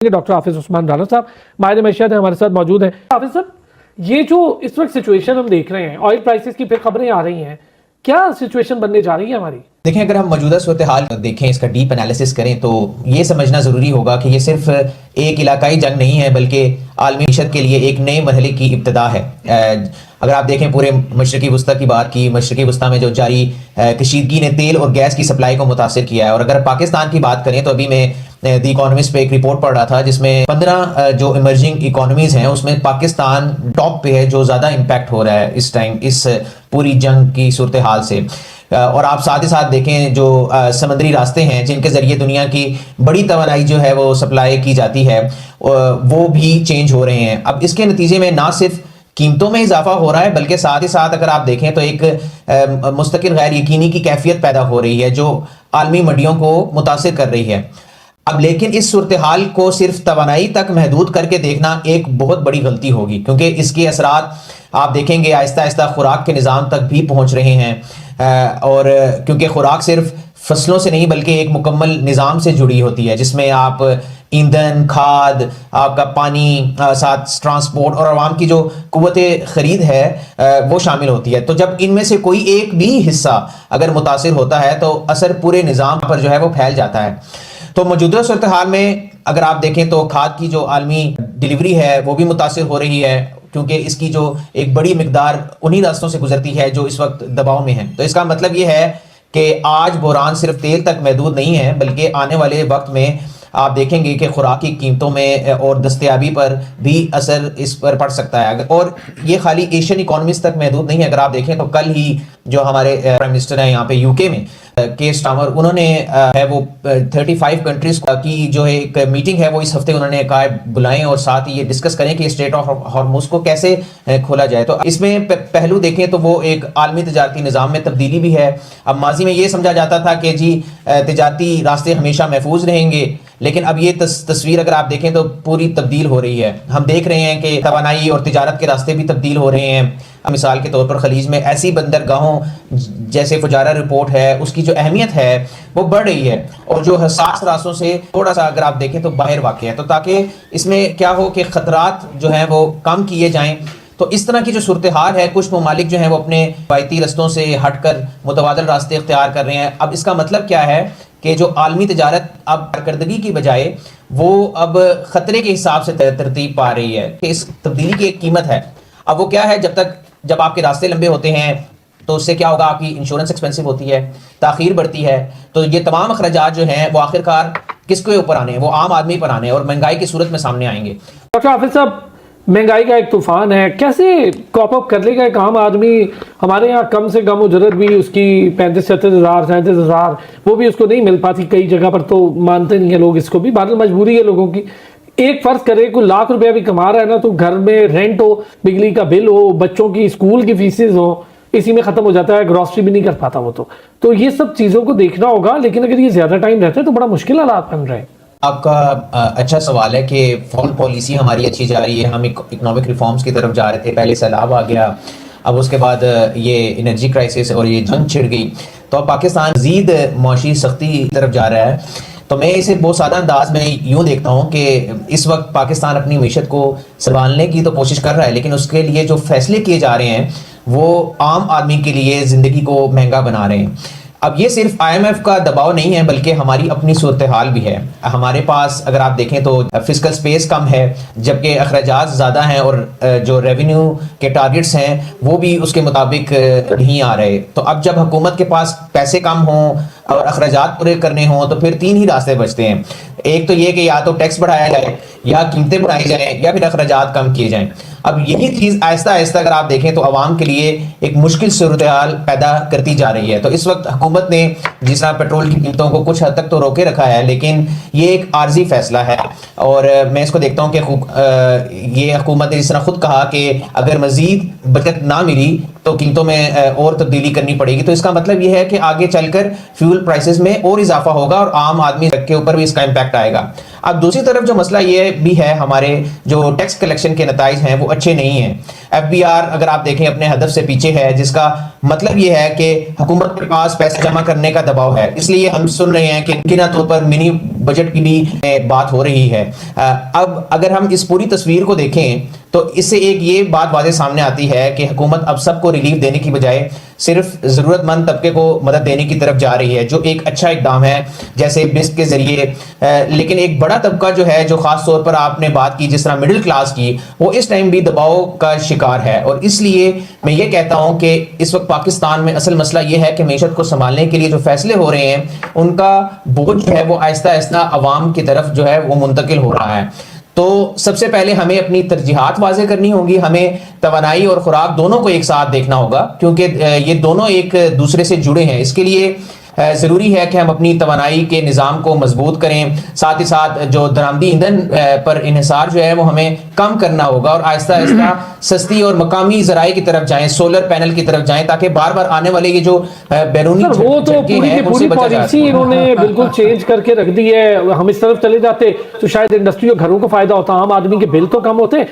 Doctor हाफिज उस्मान राना साहब माहिर मैशियत हमारे साथ मौजूद हैं। हाफिज साहब, ये जो इस वक्त सिचुएशन हम देख रहे हैं, ऑयल प्राइसेस की फिर खबरें आ रही हैं, क्या सिचुएशन बनने जा रही है हमारी? देखें, अगर हम मौजूदा सूरत हाल देखें, इसका डीप एनालिसिस करें तो ये समझना ज़रूरी होगा कि ये सिर्फ एक इलाकाई जंग नहीं है बल्कि आलमी मीशत के लिए एक नए मरहले की इब्तिदा है। अगर आप देखें पूरे मशरक़ी वस्ता की बात की, मशरक़ी वस्ता में जो जारी कशीदगी ने तेल और गैस की सप्लाई को मुतासिर किया है। और अगर पाकिस्तान की बात करें तो अभी मैं द इकोनॉमिस्ट पे एक रिपोर्ट पढ़ रहा था जिसमें 15 जो इमर्जिंग इकोनॉमीज़ हैं उसमें पाकिस्तान टॉप पे है, जो ज़्यादा इम्पैक्ट हो रहा है इस टाइम इस पूरी जंग की सूरत हाल से। और आप साथ ही साथ देखें जो समुद्री रास्ते हैं जिनके ज़रिए दुनिया की बड़ी तवानाई जो है वो सप्लाई की जाती है, वो भी चेंज हो रहे हैं। अब इसके नतीजे में ना सिर्फ कीमतों में इजाफा हो रहा है बल्कि साथ ही साथ अगर आप देखें तो एक मुस्तकिल गैर यकीनी की कैफियत पैदा हो रही है जो आलमी मंडियों को मुतासिर कर रही है। अब लेकिन इस सूरत हाल को सिर्फ तवानाई तक महदूद करके देखना एक बहुत बड़ी गलती होगी, क्योंकि इसके असरात आप देखेंगे आहिस्ता आहिस्ता खुराक के निज़ाम तक भी पहुंच रहे हैं। और क्योंकि खुराक सिर्फ फसलों से नहीं बल्कि एक मुकम्मल निज़ाम से जुड़ी होती है जिसमें आप ईंधन, खाद, आपका पानी, साथ ट्रांसपोर्ट और आवाम की जो कुव्वत ख़रीद है वो शामिल होती है। तो जब इनमें से कोई एक भी हिस्सा अगर मुतासिर होता है तो असर पूरे निज़ाम पर जो है वो फैल जाता है। तो मौजूदा सूरत हाल में अगर आप देखें तो खाद की जो आलमी डिलीवरी है वो भी मुतासिर हो रही है, क्योंकि इसकी जो एक बड़ी मिकदार उन्हीं रास्तों से गुजरती है जो इस वक्त दबाव में है। तो इसका मतलब ये है कि आज बहरान सिर्फ तेल तक महदूद नहीं है बल्कि आने वाले वक्त में आप देखेंगे कि खुराक की कीमतों में और दस्तयाबी पर भी असर इस पर पड़ सकता है। और ये खाली एशियन इकोनॉमीज तक महदूद नहीं है। अगर आप देखें तो कल ही जो हमारे प्राइम मिनिस्टर हैं यहाँ पे यूके में के स्टामर, उन्होंने है वो 35 कंट्रीज की जो है एक मीटिंग है वो इस हफ्ते उन्होंने कहा बुलाएं और साथ ही ये डिस्कस करें कि स्ट्रेट ऑफ हॉर्मुज़ को कैसे खोला जाए। तो इसमें पहलू देखें तो वो एक आलमी तजारती निज़ाम में तब्दीली भी है। अब माजी में ये समझा जाता था कि जी तजारती रास्ते हमेशा महफूज रहेंगे, लेकिन अब ये तस्वीर अगर आप देखें तो पूरी तब्दील हो रही है। हम देख रहे हैं कि तवानाई और तिजारत के रास्ते भी तब्दील हो रहे हैं। मिसाल के तौर पर खलीज में ऐसी बंदरगाहों जैसे फुजारा रिपोर्ट है उसकी जो अहमियत है वो बढ़ रही है और जो हसास रास्तों से थोड़ा सा अगर आप देखें तो बाहर वाक़ है, तो ताकि इसमें क्या हो कि ख़तरात जो हैं वो कम किए जाएं। तो इस तरह की जो सूरत हाल है, कुछ ममालिक जो हैं वो अपने रवायती रस्तों से हटकर मुतबादल रास्ते इख्तियार कर रहे हैं। अब इसका मतलब क्या है कि जो आलमी तजारत अब कारकर्दगी की बजाय वो अब ख़तरे के हिसाब से तरतीब पा रही है कि इस तब्दीली की एक कीमत है। अब वो क्या है, जब आपके रास्ते लंबे होते हैं तो उससे क्या होगा, आपकी इंश्योरेंस एक्सपेंसिव होती है, ताखीर बढ़ती है। तो ये तमाम अखराजात जो हैं वो आखिरकार किसके ऊपर आने हैं? वो आम आदमी पर आने हैं और महंगाई की सूरत में सामने आएंगे। डॉक्टर हाफिज साहब, महंगाई का एक तूफान है, कैसे कॉप अप कर लेगा एक आम आदमी? हमारे यहाँ कम से कम उजरत भी उसकी 35-37 हज़ार 37 हज़ार वो भी उसको नहीं मिल पाती, कई जगह पर तो मानते नहीं है लोग इसको भी, बादल मजबूरी है लोगों की। एक फर्ज करे कोई लाख रुपया भी कमा रहा है ना, तो घर में रेंट हो, बिजली का बिल हो, बच्चों की स्कूल की फीसेज हो, इसी में खत्म हो जाता है, ग्रॉसरी भी नहीं कर पाता वो। तो ये सब चीज़ों को देखना होगा, लेकिन अगर ये ज़्यादा टाइम रहता है तो बड़ा मुश्किल हालात बन रहे हैं। आपका अच्छा सवाल है कि फॉरेन पॉलिसी हमारी अच्छी जा रही है, हम इकोनॉमिक रिफॉर्म्स की तरफ जा रहे थे, पहले सैलाब आ गया, अब उसके बाद ये एनर्जी क्राइसिस और ये जंग छिड़ गई, तो अब पाकिस्तान मज़ीद मौशी सख्ती की तरफ जा रहा है। तो मैं इसे बहुत सादा अंदाज में यूँ देखता हूँ कि इस वक्त पाकिस्तान अपनी मीशत को संभालने की तो कोशिश कर रहा है, लेकिन उसके लिए जो फैसले किए जा रहे हैं वो आम आदमी के लिए ज़िंदगी को महंगा बना रहे हैं। अब ये सिर्फ IMF का दबाव नहीं है बल्कि हमारी अपनी सूरत हाल भी है। हमारे पास अगर आप देखें तो फिस्कल स्पेस कम है जबकि अखराजात ज़्यादा हैं और जो रेवेन्यू के टारगेट्स हैं वो भी उसके मुताबिक नहीं आ रहे। तो अब जब हुकूमत के पास पैसे कम हों और अखराजात पूरे करने हों तो फिर तीन ही रास्ते बचते हैं। एक तो ये कि या तो टैक्स बढ़ाया जाए या कीमतें बढ़ाई जाएँ या फिर अखराजात कम किए जाएँ। अब यही चीज़ आहिस्ता आहिस्ता अगर आप देखें तो आवाम के लिए एक मुश्किल सूरत हाल पैदा करती जा रही है। तो इस वक्त हुकूमत ने जिस तरह पेट्रोल की कीमतों को कुछ हद तक तो रोके रखा है, लेकिन ये एक आर्जी फैसला है और मैं इसको देखता हूँ कि ये हुकूमत ने जिस तरह खुद कहा कि अगर मज़ीद बचत ना मिली तो कीमतों में और तब्दीली करनी पड़ेगी। तो इसका मतलब ये है कि आगे चलकर फ्यूल प्राइसेस में और इजाफा होगा और आम आदमी के ऊपर भी इसका इम्पैक्ट आएगा। अब दूसरी तरफ जो मसला ये भी है, हमारे जो टैक्स कलेक्शन के नताइज हैं वो अच्छे नहीं हैं। FBR अगर आप देखें अपने हदफ से पीछे है, जिसका मतलब ये है कि हुकूमत के पास पैसे जमा करने का दबाव है, इसलिए हम सुन रहे हैं कि मुमकिन तौर पर मिनी बजट की भी बात हो रही है। अब अगर हम इस पूरी तस्वीर को देखें तो इससे एक ये बात वाज़े सामने आती है कि हुकूमत अब सबको रिलीफ देने की बजाय सिर्फ ज़रूरतमंद तबके को मदद देने की तरफ जा रही है, जो एक अच्छा इकदाम है, जैसे बिस्क के जरिए। लेकिन एक बड़ा तबका जो है, जो खास तौर पर आपने बात की जिस तरह मिडिल क्लास की, वो इस टाइम भी दबाव का शिकार है। और इसलिए मैं ये कहता हूं कि इस वक्त पाकिस्तान में असल मसला ये है कि मीशत को संभालने के लिए जो फैसले हो रहे हैं, उनका बोझ जो है वो आहिस्ता आहिस्ता अवाम की तरफ जो है वो मुंतकिल हो रहा है। तो सबसे पहले हमें अपनी तरजीहात वाज़े करनी होगी, हमें तवानाई और खुराक दोनों को एक साथ देखना होगा, क्योंकि ये दोनों एक दूसरे से जुड़े हैं। इसके लिए ज़रूरी है कि हम अपनी तवानाई के निज़ाम को मजबूत करें, साथ ही साथ जो दरामदी ईंधन पर इन्हिसार जो है वो हमें कम करना होगा और आहिस्ता आहिस्ता सस्ती और मकामी ज़राए की तरफ जाएं, सोलर पैनल की तरफ जाएं, ताकि बार बार आने वाले ये जो बैरूनी सर, वो तो पूरी की पूरी पॉलिसी इन्होंने बिल्कुल चेंज करके रख दी है। हम इस तरफ चले जाते तो शायद इंडस्ट्री और घरों को फायदा होता, आम आदमी के बिल तो कम होते।